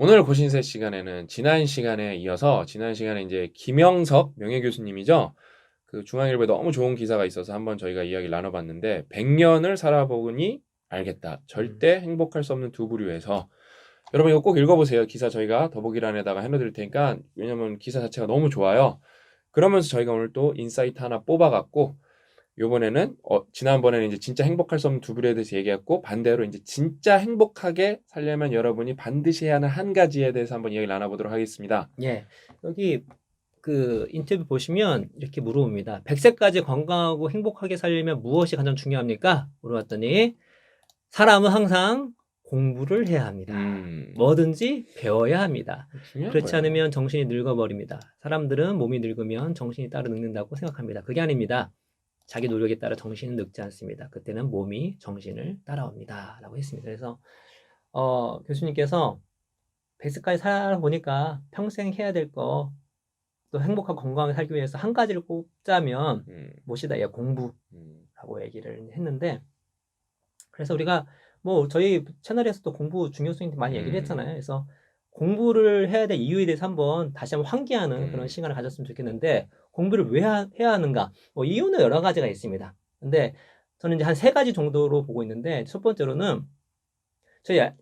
오늘 고신세 시간에는 지난 시간에 이어서 지난 시간에 이제 김영석 명예교수님이죠. 그 중앙일보에 너무 좋은 기사가 있어서 한번 저희가 이야기를 나눠봤는데 100년을 살아보니 알겠다. 절대 행복할 수 없는 두 부류에서 여러분 이거 꼭 읽어보세요. 기사 저희가 더보기란에다가 해놓을 테니까 왜냐면 기사 자체가 너무 좋아요. 그러면서 저희가 오늘 또 인사이트 하나 뽑아갖고 요번에는 지난번에는 이제 진짜 행복할 수 없는 두 부류에 대해서 얘기했고 반대로 이제 진짜 행복하게 살려면 여러분이 반드시 해야 하는 한 가지에 대해서 한번 이야기를 나눠보도록 하겠습니다. 예, 여기 그 인터뷰 보시면 이렇게 물어봅니다. 100세까지 건강하고 행복하게 살려면 무엇이 가장 중요합니까? 물어봤더니 사람은 항상 공부를 해야 합니다. 뭐든지 배워야 합니다. 그렇지 거예요. 않으면 정신이 늙어버립니다. 사람들은 몸이 늙으면 정신이 따라 늙는다고 생각합니다. 그게 아닙니다. 자기 노력에 따라 정신은 늙지 않습니다. 그때는 몸이 정신을 따라옵니다. 라고 했습니다. 그래서 교수님께서 100세까지 살아보니까 평생 해야 될 거, 또 행복하고 건강하게 살기 위해서 한 가지를 꼽자면 무엇이다? 예, 공부라고 얘기를 했는데, 그래서 우리가 뭐 저희 채널에서도 공부 중요성에 많이 얘기를 했잖아요. 그래서 공부를 해야 될 이유에 대해서 다시 한번 환기하는 그런 시간을 가졌으면 좋겠는데, 공부를 왜 해야 하는가? 뭐 이유는 여러 가지가 있습니다. 근데 저는 이제 한 3가지 정도로 보고 있는데, 첫 번째로는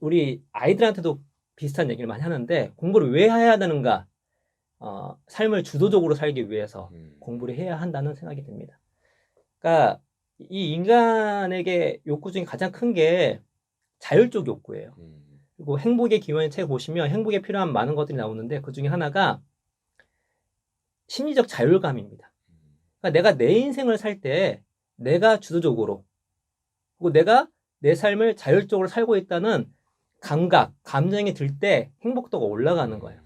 우리 아이들한테도 비슷한 얘기를 많이 하는데, 공부를 왜 해야 되는가? 삶을 주도적으로 살기 위해서 공부를 해야 한다는 생각이 듭니다. 그러니까 이 인간에게 욕구 중에 가장 큰 게 자율적 욕구예요. 그리고 행복의 기원의 책 보시면 행복에 필요한 많은 것들이 나오는데 그 중에 하나가 심리적 자율감입니다. 그러니까 내가 내 인생을 살 때 내가 주도적으로, 그리고 내가 내 삶을 자율적으로 살고 있다는 감정이 들 때 행복도가 올라가는 거예요.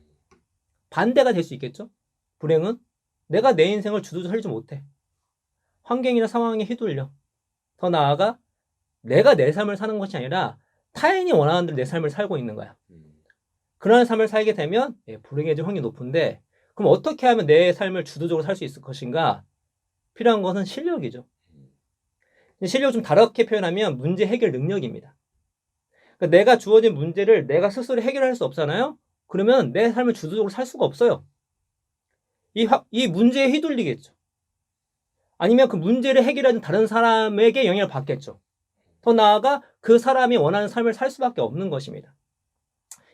반대가 될 수 있겠죠? 불행은 내가 내 인생을 주도적으로 살지 못해. 환경이나 상황에 휘둘려. 더 나아가 내가 내 삶을 사는 것이 아니라 타인이 원하는 대로 내 삶을 살고 있는 거야. 그런 삶을 살게 되면 불행해질 확률이 높은데, 그럼 어떻게 하면 내 삶을 주도적으로 살 수 있을 것인가? 필요한 것은 실력이죠. 실력을 좀 다르게 표현하면 문제 해결 능력입니다. 그러니까 내가 주어진 문제를 내가 스스로 해결할 수 없잖아요? 그러면 내 삶을 주도적으로 살 수가 없어요. 이 문제에 휘둘리겠죠. 아니면 그 문제를 해결하는 다른 사람에게 영향을 받겠죠. 더 나아가 그 사람이 원하는 삶을 살 수밖에 없는 것입니다.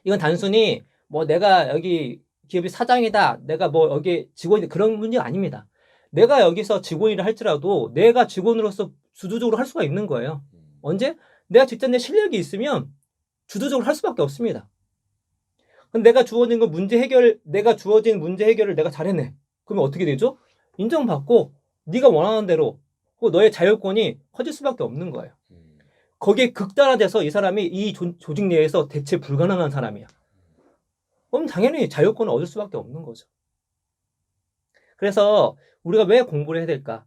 이건 단순히 뭐 내가 여기 기업의 사장이다, 내가 뭐 여기 직원이다, 그런 문제가 아닙니다. 내가 여기서 직원이라 할지라도 내가 직원으로서 주도적으로 할 수가 있는 거예요. 언제? 내가 직접 내 실력이 있으면 주도적으로 할 수밖에 없습니다. 내가 주어진 문제 해결을 내가 잘해내. 그러면 어떻게 되죠? 인정받고 네가 원하는 대로 너의 자율권이 커질 수밖에 없는 거예요. 거기에 극단화돼서 이 사람이 이 조직 내에서 대체 불가능한 사람이야. 그럼 당연히 자율권을 얻을 수밖에 없는 거죠. 그래서 우리가 왜 공부를 해야 될까?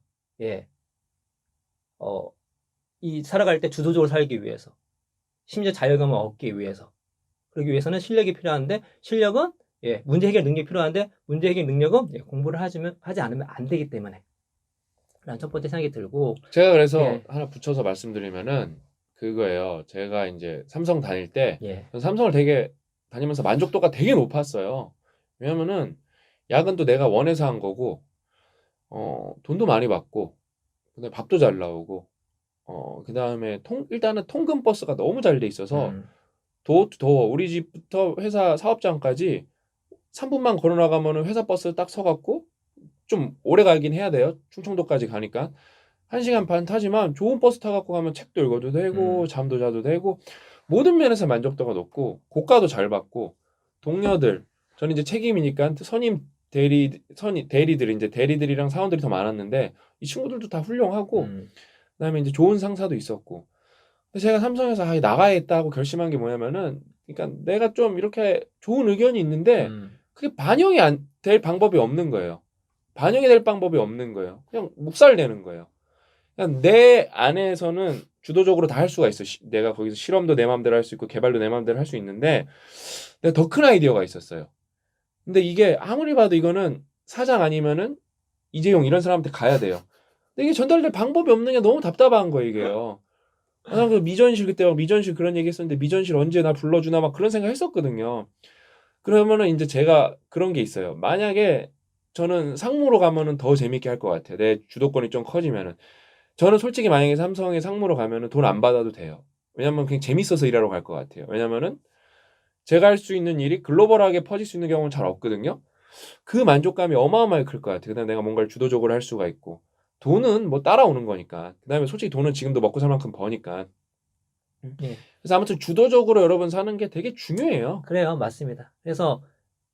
이 살아갈 때 주도적으로 살기 위해서, 심지어 자율감을 얻기 위해서, 그러기 위해서는 실력이 필요한데, 실력은 문제 해결 능력이 필요한데, 문제 해결 능력은 공부를 하지 않으면 안 되기 때문에. 라는 첫 번째 생각이 들고, 제가 그래서 하나 붙여서 말씀드리면은 그거예요. 제가 이제 삼성 다닐 때 삼성을 되게 다니면서 만족도가 되게 높았어요. 왜냐면은 야근도 내가 원해서 한 거고, 돈도 많이 받고, 그다음에 밥도 잘 나오고, 그다음에 일단은 통근 버스가 너무 잘 돼 있어서 우리 집부터 회사 사업장까지 3분만 걸어 나가면은 회사 버스 딱 서갖고 좀 오래 가긴 해야 돼요. 충청도까지 가니까 1시간 반 타지만 좋은 버스 타갖고 가면 책도 읽어도 되고 잠도 자도 되고 모든 면에서 만족도가 높고 고가도 잘 받고 동료들, 저는 이제 책임이니까 대리들이랑 사원들이 더 많았는데 이 친구들도 다 훌륭하고 그다음에 이제 좋은 상사도 있었고. 제가 삼성에서 나가야겠다고 결심한 게 뭐냐면은, 그러니까 내가 좀 이렇게 좋은 의견이 있는데 그게 반영이 안 될 방법이 없는 거예요. 반영이 될 방법이 없는 거예요. 그냥 묵살되는 거예요. 그냥 내 안에서는 주도적으로 다 할 수가 있어. 내가 거기서 실험도 내 마음대로 할 수 있고 개발도 내 마음대로 할 수 있는데 내가 더 큰 아이디어가 있었어요. 근데 이게 아무리 봐도 이거는 사장 아니면은 이재용 이런 사람한테 가야 돼요. 근데 이게 전달될 방법이 없는 게 너무 답답한 거예요, 이게요. 그 미전실 그때 미전실 그런 얘기 했었는데 미전실 언제 나 불러주나 막 그런 생각 했었거든요. 그러면은 이제 제가 그런 게 있어요. 만약에 저는 상무로 가면은 더 재밌게 할 것 같아요. 내 주도권이 좀 커지면은. 저는 솔직히 만약에 삼성에 상무로 가면은 돈 안 받아도 돼요. 왜냐면 그냥 재밌어서 일하러 갈 것 같아요. 왜냐면은 제가 할 수 있는 일이 글로벌하게 퍼질 수 있는 경우는 잘 없거든요. 그 만족감이 어마어마하게 클 것 같아요. 그다음에 내가 뭔가를 주도적으로 할 수가 있고. 돈은 뭐 따라오는 거니까. 그다음에 솔직히 돈은 지금도 먹고 살 만큼 버니까. 예. 그래서 아무튼 주도적으로 여러분 사는 게 되게 중요해요. 그래요. 맞습니다. 그래서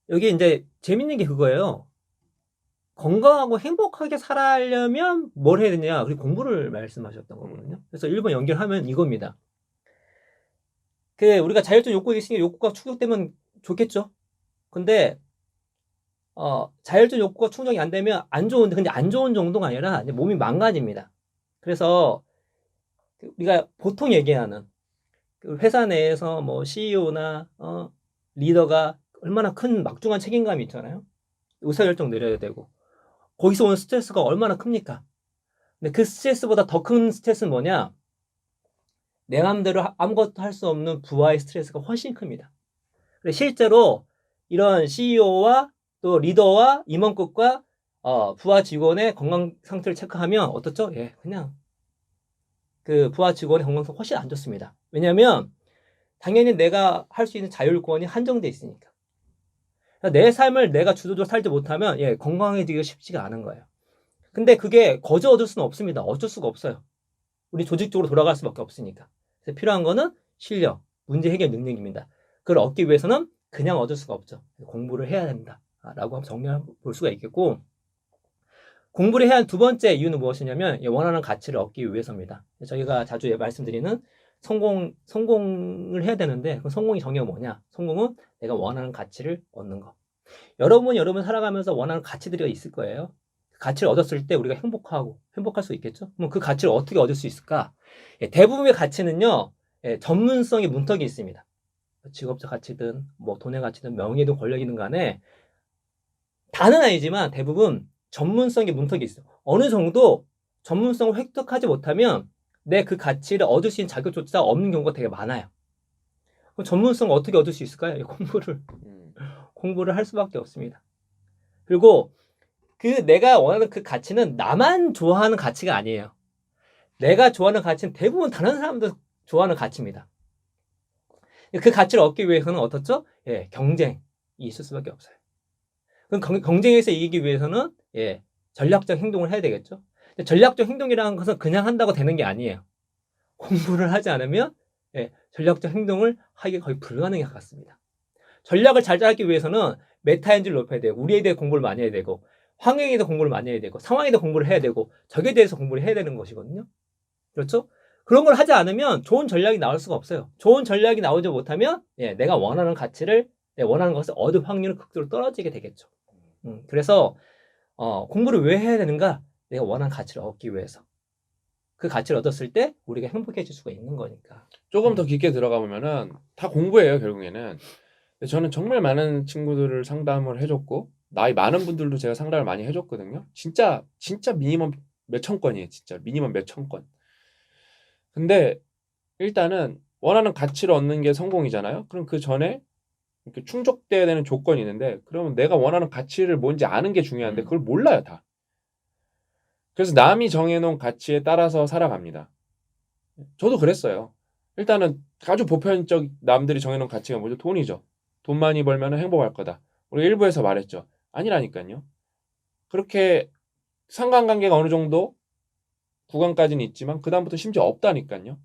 여기 이제 재밌는 게 그거예요. 건강하고 행복하게 살아려면 뭘 해야 되냐? 그리고 공부를 말씀하셨던 거거든요. 그래서 1번 연결하면 이겁니다. 우리가 자율적 욕구가 있으니까 욕구가 충족되면 좋겠죠? 근데, 자율적 욕구가 충족이 안 되면 안 좋은데, 근데 안 좋은 정도가 아니라 이제 몸이 망가집니다. 그래서 우리가 보통 얘기하는 회사 내에서 뭐 CEO나, 리더가 얼마나 큰 막중한 책임감이 있잖아요. 의사결정 내려야 되고. 거기서 오는 스트레스가 얼마나 큽니까? 근데 그 스트레스보다 더 큰 스트레스는 뭐냐? 내 맘대로 아무것도 할 수 없는 부하의 스트레스가 훨씬 큽니다. 실제로 이런 CEO와 또 리더와 임원급과 부하 직원의 건강 상태를 체크하면 어떻죠? 예, 그냥 그 부하 직원의 건강 상태 훨씬 안 좋습니다. 왜냐하면 당연히 내가 할 수 있는 자율권이 한정돼 있으니까. 내 삶을 내가 주도적으로 살지 못하면 예, 건강해지기가 쉽지가 않은 거예요. 근데 그게 거저 얻을 수는 없습니다. 어쩔 수가 없어요. 우리 조직적으로 돌아갈 수밖에 없으니까. 그래서 필요한 거는 실력, 문제 해결 능력입니다. 그걸 얻기 위해서는 그냥 얻을 수가 없죠. 공부를 해야 된다. 라고 정리해 볼 수가 있겠고, 공부를 해야 하는 두 번째 이유는 무엇이냐면, 원하는 가치를 얻기 위해서입니다. 저희가 자주 말씀드리는 성공을 해야 되는데, 그 성공의 정의가 뭐냐? 성공은 내가 원하는 가치를 얻는 거. 여러분 살아가면서 원하는 가치들이 있을 거예요. 가치를 얻었을 때 우리가 행복할 수 있겠죠? 그럼 그 가치를 어떻게 얻을 수 있을까? 대부분의 가치는요, 전문성의 문턱이 있습니다. 직업적 가치든, 뭐 돈의 가치든, 명예든 권력이든 간에 다는 아니지만 대부분 전문성의 문턱이 있어요. 어느 정도 전문성을 획득하지 못하면 내 그 가치를 얻을 수 있는 자격조차 없는 경우가 되게 많아요. 그럼 전문성을 어떻게 얻을 수 있을까요? 공부를 할 수밖에 없습니다. 그리고 내가 원하는 그 가치는 나만 좋아하는 가치가 아니에요. 내가 좋아하는 가치는 대부분 다른 사람도 좋아하는 가치입니다. 그 가치를 얻기 위해서는 어떻죠? 예, 경쟁이 있을 수밖에 없어요. 그럼 경쟁에서 이기기 위해서는 예, 전략적 행동을 해야 되겠죠. 전략적 행동이라는 것은 그냥 한다고 되는 게 아니에요. 공부를 하지 않으면 예, 전략적 행동을 하기가 거의 불가능에 가깝습니다. 전략을 잘 짜기 위해서는 메타인지를 높여야 되고 우리에 대해 공부를 많이 해야 되고 환경에 대해 공부를 많이 해야 되고 상황에 대해 공부를 해야 되고 적에 대해서 공부를 해야 되는 것이거든요. 그렇죠? 그런 걸 하지 않으면 좋은 전략이 나올 수가 없어요. 좋은 전략이 나오지 못하면 예, 내가 원하는 가치를 원하는 것을 얻을 확률은 극도로 떨어지게 되겠죠. 그래서 공부를 왜 해야 되는가? 내가 원하는 가치를 얻기 위해서. 그 가치를 얻었을 때 우리가 행복해질 수가 있는 거니까. 조금 더 깊게 들어가 보면은 다 공부예요, 결국에는. 근데 저는 정말 많은 친구들을 상담을 해줬고 나이 많은 분들도 제가 상담을 많이 해줬거든요. 진짜 미니멈 몇천 건이에요. 진짜 미니멈 몇천 건. 근데 일단은 원하는 가치를 얻는 게 성공이잖아요. 그럼 그 전에 이렇게 충족돼야 되는 조건이 있는데 그러면 내가 원하는 가치를 뭔지 아는 게 중요한데 그걸 몰라요, 다. 그래서 남이 정해놓은 가치에 따라서 살아갑니다. 저도 그랬어요. 일단은 아주 보편적 남들이 정해놓은 가치가 뭐죠? 돈이죠. 돈 많이 벌면 행복할 거다. 우리 일부에서 말했죠. 아니라니까요. 그렇게 상관관계가 어느 정도 구간까지는 있지만 그 다음부터 심지어 없다니까요.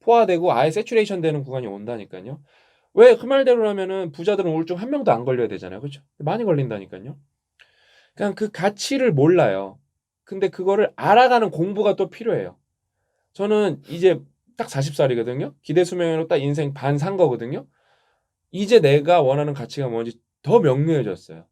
포화되고 아예 세츄레이션 되는 구간이 온다니까요. 왜 그 말대로라면은 부자들은 우울증 한 명도 안 걸려야 되잖아요. 그렇죠? 많이 걸린다니까요. 그냥 그 가치를 몰라요. 근데 그거를 알아가는 공부가 또 필요해요. 저는 이제 딱 40살이거든요. 기대 수명으로 딱 인생 반 산 거거든요. 이제 내가 원하는 가치가 뭔지 더 명료해졌어요.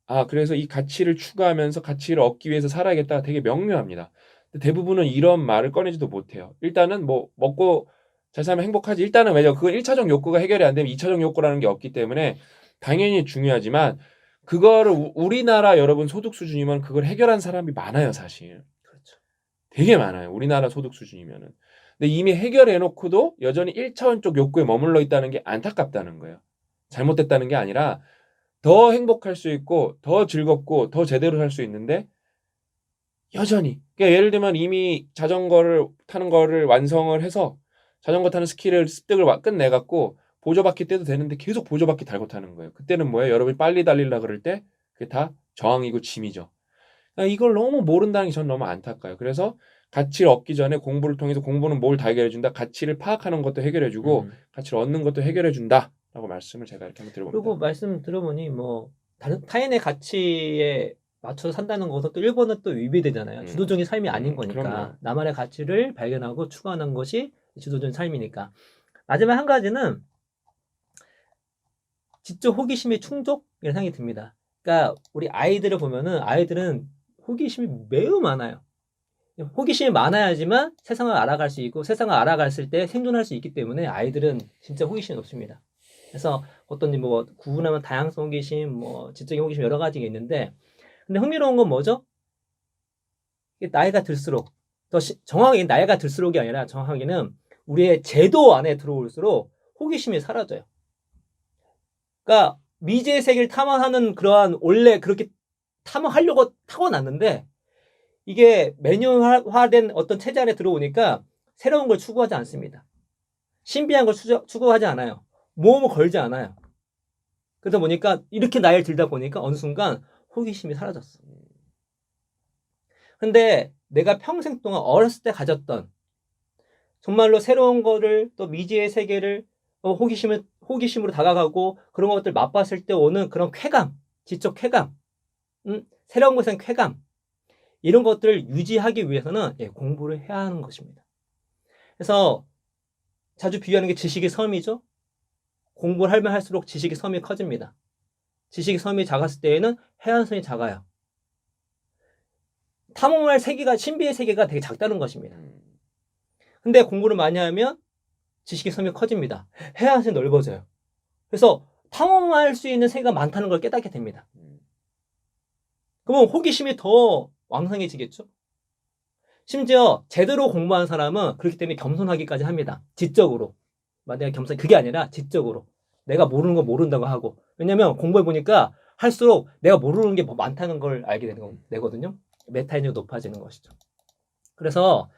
아, 그래서 이 가치를 추구하면서 가치를 얻기 위해서 살아야겠다가 되게 명료합니다. 근데 대부분은 이런 말을 꺼내지도 못해요. 일단은 뭐 먹고 잘 살면 행복하지. 일단은 왜냐 그건 1차적 욕구가 해결이 안 되면 2차적 욕구라는 게 없기 때문에 당연히 중요하지만 그거를 우리나라 여러분 소득 수준이면 그걸 해결한 사람이 많아요, 사실. 그렇죠. 되게 많아요. 우리나라 소득 수준이면은. 근데 이미 해결해 놓고도 여전히 1차원적 욕구에 머물러 있다는 게 안타깝다는 거예요. 잘못됐다는 게 아니라 더 행복할 수 있고 더 즐겁고 더 제대로 살 수 있는데 여전히 그러니까 예를 들면 이미 자전거를 타는 거를 완성을 해서 자전거 타는 스킬을 습득을 끝내갖고 보조바퀴 떼도 되는데 계속 보조바퀴 달고 타는 거예요. 그때는 뭐예요? 여러분이 빨리 달리려 그럴 때 그게 다 저항이고 짐이죠. 그러니까 이걸 너무 모른다는 게 전 너무 안타까워요. 그래서 가치를 얻기 전에 공부를 통해서 공부는 뭘 다 해결해준다. 가치를 파악하는 것도 해결해주고 가치를 얻는 것도 해결해준다라고 말씀을 제가 이렇게 한번 드려봅니다. 그리고 말씀 들어보니 뭐 타인의 가치에 맞춰서 산다는 것은 또 일본은 또 위배되잖아요. 주도적인 삶이 아닌 거니까. 그럼요. 나만의 가치를 발견하고 추구하는 것이 주도적인 삶이니까. 마지막 한 가지는 지적 호기심의 충족이라는 생각이 듭니다. 그러니까 우리 아이들을 보면은 아이들은 호기심이 매우 많아요. 호기심이 많아야지만 세상을 알아갈 수 있고 세상을 알아갔을 때 생존할 수 있기 때문에 아이들은 진짜 호기심이 높습니다. 그래서 어떤 뭐 구분하면 다양성 호기심, 뭐 지적인 호기심 여러 가지가 있는데, 근데 흥미로운 건 뭐죠? 이게 나이가 들수록 더 정확하게 나이가 들수록이 아니라 정확하게는 우리의 제도 안에 들어올수록 호기심이 사라져요. 그러니까 미지의 세계를 탐험하는 그러한 원래 그렇게 탐험하려고 타고났는데 이게 매뉴얼화된 어떤 체제 안에 들어오니까 새로운 걸 추구하지 않습니다. 신비한 걸 추구하지 않아요. 모험을 걸지 않아요. 그러다 보니까 이렇게 나이를 들다 보니까 어느 순간 호기심이 사라졌어. 근데 내가 평생 동안 어렸을 때 가졌던 정말로 새로운 거를 또 미지의 세계를 호기심으로 다가가고 그런 것들 맛봤을 때 오는 그런 쾌감, 지적 쾌감, 새로운 것에 대한 쾌감, 이런 것들을 유지하기 위해서는 공부를 해야 하는 것입니다. 그래서 자주 비유하는 게 지식의 섬이죠. 공부를 하면 할수록 지식의 섬이 커집니다. 지식의 섬이 작았을 때에는 해안선이 작아요. 탐험할 세계가, 신비의 세계가 되게 작다는 것입니다. 근데 공부를 많이 하면 지식의 섬이 커집니다. 해안선이 넓어져요. 그래서 탐험할 수 있는 세계가 많다는 걸 깨닫게 됩니다. 그러면 호기심이 더 왕성해지겠죠? 심지어 제대로 공부한 사람은 그렇기 때문에 겸손하기까지 합니다. 지적으로. 내가 겸손, 그게 아니라 지적으로. 내가 모르는 거 모른다고 하고. 왜냐면 공부해보니까 할수록 내가 모르는 게 많다는 걸 알게 되거든요. 메타인지가 높아지는 것이죠. 그래서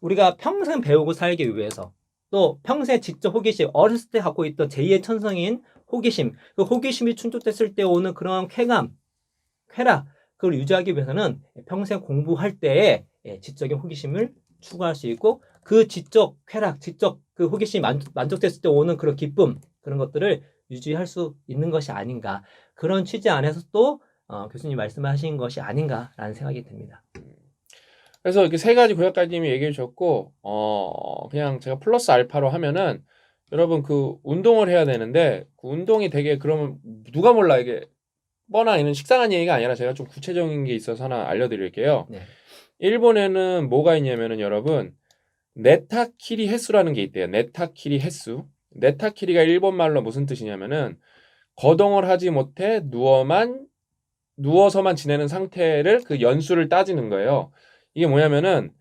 우리가 평생 배우고 살기 위해서 또 평생 지적 호기심, 어렸을 때 갖고 있던 제2의 천성인 호기심, 그 호기심이 충족됐을 때 오는 그런 쾌감, 쾌락, 그걸 유지하기 위해서는 평생 공부할 때에 지적인 호기심을 추구할 수 있고 그 지적 쾌락, 지적 그 호기심이 만족됐을 때 오는 그런 기쁨, 그런 것들을 유지할 수 있는 것이 아닌가. 그런 취지 안에서 또 교수님 말씀하신 것이 아닌가라는 생각이 듭니다. 그래서 이렇게 세 가지 구역가님이 얘기해 주셨고 그냥 제가 플러스 알파로 하면은 여러분 그 운동을 해야 되는데 그 운동이 되게 그러면 누가 몰라 이게 뻔한 이런 식상한 얘기가 아니라 제가 좀 구체적인 게 있어서 하나 알려드릴게요. 네. 일본에는 뭐가 있냐면은 여러분 네타키리 횟수라는 게 있대요. 네타키리 횟수. 네타키리가 일본 말로 무슨 뜻이냐면은 거동을 하지 못해 누워서만 지내는 상태를 그 연수를 따지는 거예요. 이게 뭐냐면은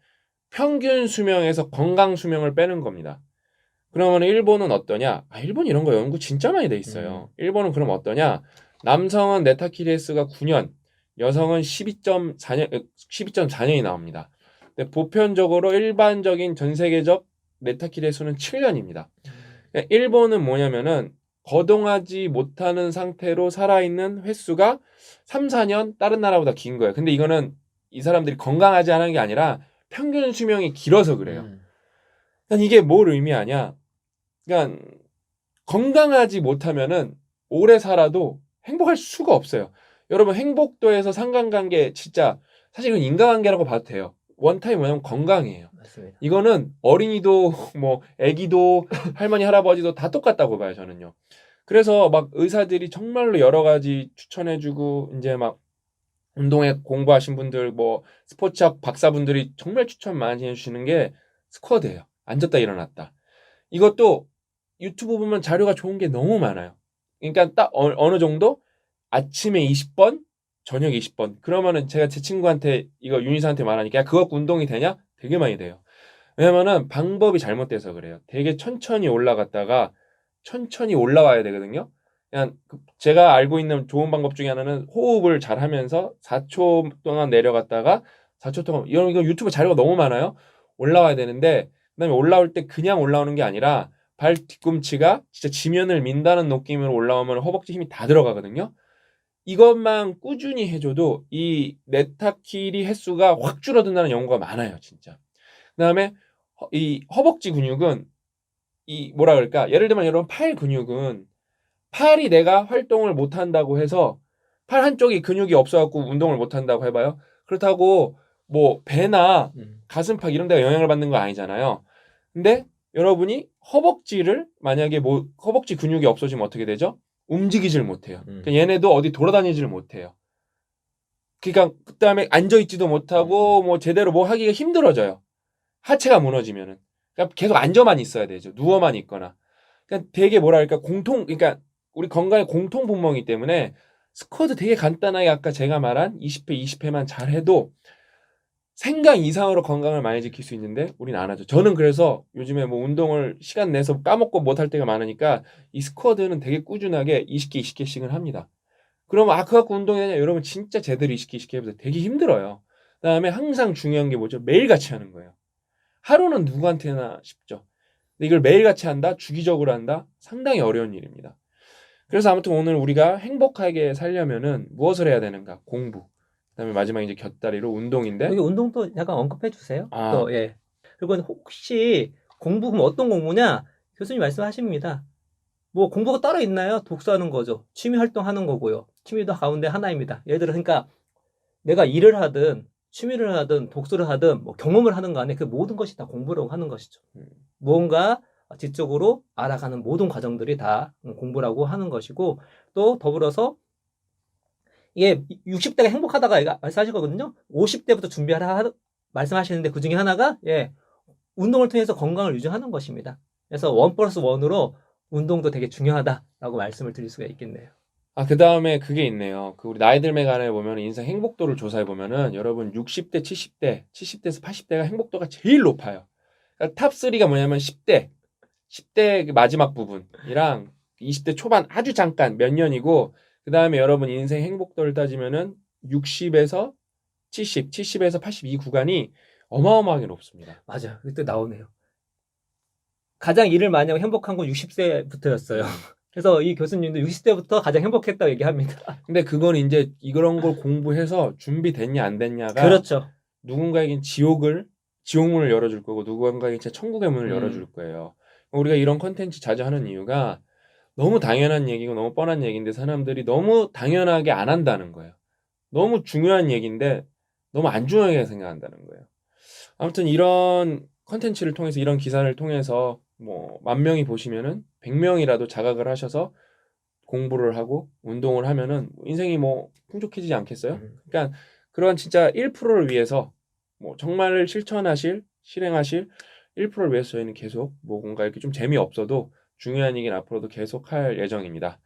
평균 수명에서 건강 수명을 빼는 겁니다. 그러면 일본은 어떠냐? 일본 이런 거 연구 진짜 많이 돼 있어요. 일본은 그럼 어떠냐? 남성은 네타키리 횟수가 9년, 여성은 12.4년이 나옵니다. 근데 보편적으로 일반적인 전 세계적 네타키리 횟수는 7년입니다. 그러니까 일본은 뭐냐면은 거동하지 못하는 상태로 살아있는 횟수가 3, 4년 다른 나라보다 긴 거예요. 근데 이거는 이 사람들이 건강하지 않은 게 아니라 평균 수명이 길어서 그래요. 그러니까 이게 뭘 의미하냐? 그러니까 건강하지 못하면은 오래 살아도 행복할 수가 없어요. 여러분 행복도에서 상관관계 진짜 사실 이건 인과관계라고 봐도 돼요. 원타임 뭐냐면 건강이에요. 맞습니다. 이거는 어린이도 뭐 아기도 할머니 할아버지도 다 똑같다고 봐요 저는요. 그래서 막 의사들이 정말로 여러 가지 추천해주고 이제 막 운동에 공부하신 분들 뭐 스포츠학 박사분들이 정말 추천 많이 해주시는 게 스쿼드예요. 앉았다 일어났다. 이것도 유튜브 보면 자료가 좋은 게 너무 많아요. 그러니까 딱 어느 정도 아침에 20번 저녁 20번 그러면은 제가 제 친구한테 이거 윤희사한테 말하니까 야, 그거 갖고 운동이 되냐? 되게 많이 돼요. 왜냐면은 방법이 잘못돼서 그래요. 되게 천천히 올라갔다가 천천히 올라와야 되거든요. 그냥 제가 알고 있는 좋은 방법 중에 하나는 호흡을 잘 하면서 4초 동안 내려갔다가 4초 동안 이거 유튜브 자료가 너무 많아요. 올라와야 되는데 그다음에 올라올 때 그냥 올라오는 게 아니라 발 뒤꿈치가 진짜 지면을 민다는 느낌으로 올라오면 허벅지 힘이 다 들어가거든요. 이것만 꾸준히 해줘도 이 메타킬리 횟수가 확 줄어든다는 연구가 많아요, 진짜. 그다음에 이 허벅지 근육은 이 뭐라 그럴까? 예를 들면 여러분 팔 근육은 팔이 내가 활동을 못 한다고 해서 팔 한쪽이 근육이 없어갖고 운동을 못 한다고 해봐요. 그렇다고 뭐 배나 가슴팍 이런 데가 영향을 받는 거 아니잖아요. 근데 여러분이 허벅지를 만약에 뭐 허벅지 근육이 없어지면 어떻게 되죠? 움직이질 못해요. 그러니까 얘네도 어디 돌아다니질 못해요. 그러니까 그다음에 앉아있지도 못하고 뭐 제대로 뭐 하기가 힘들어져요. 하체가 무너지면은. 그러니까 계속 앉아만 있어야 되죠. 누워만 있거나. 그러니까 되게 뭐랄까 그러니까 우리 건강의 공통 분모이기 때문에 스쿼트 되게 간단하게 아까 제가 말한 20회, 20회만 잘해도 생각 이상으로 건강을 많이 지킬 수 있는데 우린 안 하죠. 저는 그래서 요즘에 뭐 운동을 시간 내서 까먹고 못할 때가 많으니까 이 스쿼트는 되게 꾸준하게 20개, 20개씩은 합니다. 그러면 그거 갖고 운동해야 여러분 진짜 제대로 20개, 20개 해보세요. 되게 힘들어요. 그다음에 항상 중요한 게 뭐죠? 매일같이 하는 거예요. 하루는 누구한테나 쉽죠. 근데 이걸 매일같이 한다? 주기적으로 한다? 상당히 어려운 일입니다. 그래서 아무튼 오늘 우리가 행복하게 살려면은 무엇을 해야 되는가? 공부. 그다음에 마지막 이제 곁다리로 운동인데. 여기 운동도 약간 언급해 주세요. 아. 또 예. 그리고 혹시 공부 그럼 어떤 공부냐? 교수님 말씀하십니다. 뭐 공부가 따로 있나요? 독서하는 거죠. 취미 활동하는 거고요. 취미도 가운데 하나입니다. 예를 들어 그러니까 내가 일을 하든 취미를 하든 독서를 하든 뭐 경험을 하는 간에 그 모든 것이 다 공부라고 하는 것이죠. 무언가 지적으로 알아가는 모든 과정들이 다 공부라고 하는 것이고 또 더불어서 이게 60대가 행복하다가 말씀하시거든요. 50대부터 준비하라 말씀하시는데 그 중에 하나가 운동을 통해서 건강을 유지하는 것입니다. 그래서 1+1으로 운동도 되게 중요하다라고 말씀을 드릴 수가 있겠네요. 그 다음에 그게 있네요. 우리 나이들 매간에 보면 인생 행복도를 조사해 보면은 여러분 60대, 70대에서 80대가 행복도가 제일 높아요. 그러니까 탑3가 뭐냐면 10대 그 마지막 부분이랑 20대 초반 아주 잠깐 몇 년이고 그 다음에 여러분 인생 행복도를 따지면은 60에서 70, 70에서 82 구간이 어마어마하게 높습니다. 맞아요. 그때 나오네요. 가장 일을 많이 하고 행복한 건 60세부터였어요. 그래서 이 교수님도 60대부터 가장 행복했다고 얘기합니다. 근데 그건 이제 이런 걸 공부해서 준비됐냐 안 됐냐가 그렇죠. 누군가에겐 지옥문을 열어줄 거고 누군가에겐 진짜 천국의 문을 열어줄 거예요. 우리가 이런 컨텐츠 자주 하는 이유가 너무 당연한 얘기고 너무 뻔한 얘기인데 사람들이 너무 당연하게 안 한다는 거예요. 너무 중요한 얘기인데 너무 안 중요하게 생각한다는 거예요. 아무튼 이런 컨텐츠를 통해서 이런 기사를 통해서 뭐 10,000명이 보시면은 100명이라도 자각을 하셔서 공부를 하고 운동을 하면은 인생이 뭐 풍족해지지 않겠어요? 그러니까 그런 진짜 1%를 위해서 뭐 정말 실행하실 1%를 위해서 저희는 계속 뭔가 이렇게 좀 재미없어도 중요한 얘기는 앞으로도 계속 할 예정입니다.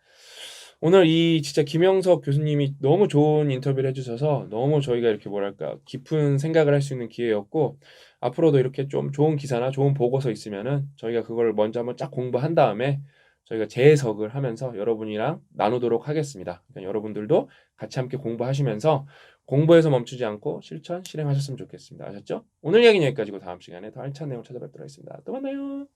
오늘 이 진짜 김영석 교수님이 너무 좋은 인터뷰를 해주셔서 너무 저희가 이렇게 뭐랄까 깊은 생각을 할 수 있는 기회였고 앞으로도 이렇게 좀 좋은 기사나 좋은 보고서 있으면은 저희가 그걸 먼저 한번 쫙 공부한 다음에 저희가 재해석을 하면서 여러분이랑 나누도록 하겠습니다. 그러니까 여러분들도 같이 함께 공부하시면서 공부에서 멈추지 않고 실행하셨으면 좋겠습니다. 아셨죠? 오늘 이야기는 여기까지고 다음 시간에 더 알찬 내용 찾아뵙도록 하겠습니다. 또 만나요.